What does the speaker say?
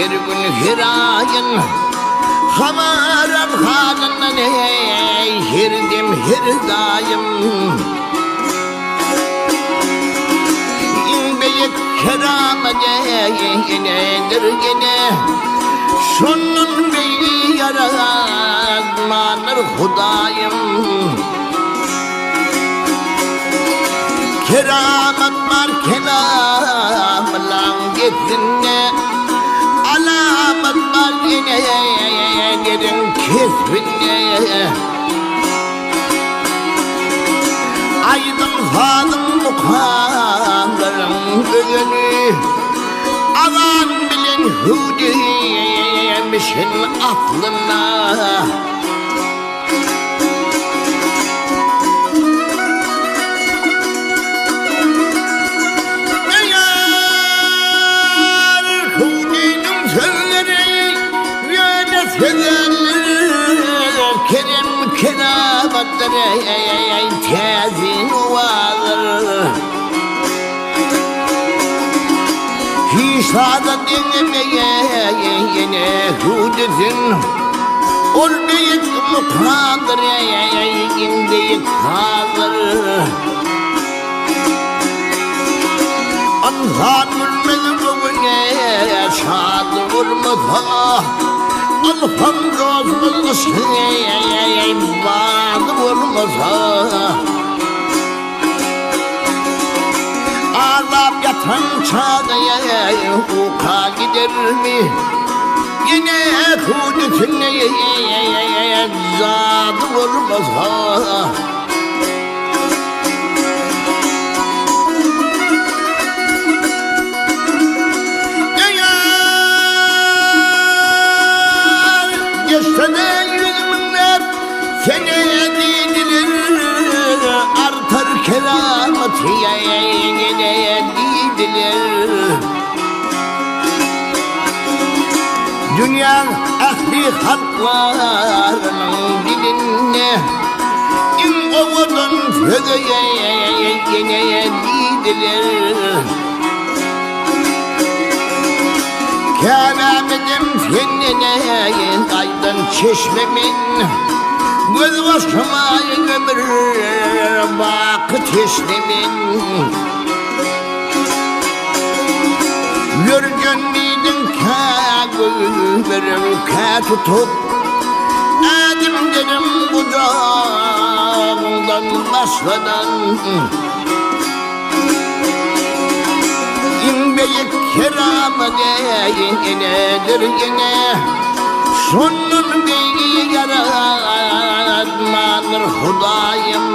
bir gün hirayın Hamaram halından hirdim hirdayım İnbeyik keramete yenedir gene Şunun beyi yaratmanır Hudayım Keramet var kelamlan gitsinne Alamet var yine gidin kesbinne Aydın fadım mukamların ölünü Aman bilin hüdiyemişin aklına Kerim kerametleri tezin vardır Hişada dinlemeye yine hudüzün Ol büyük mukadır indeyik kalır Anhan vurmadı bugüne şadı vurmadı Alhamdülillah bağlı vurmasa Ağlap yatan çağda uka gider mi? Yine kudüsüne zadı vurmasa Geçsene yüzümler seni edilir Artar kerameti yine edilir Dünya ehli halklarının diline İn ovadan fedeye yine edilir Kerametim kendine aydın çeşmemin Göz başıma gömür bakı teşnemin Yürgen miydin kâgülberim kâ tutup Edim dedim kucağımdan başladan İnbeyik keramete inedir yine Şunun beyi yaratmanır Hudayım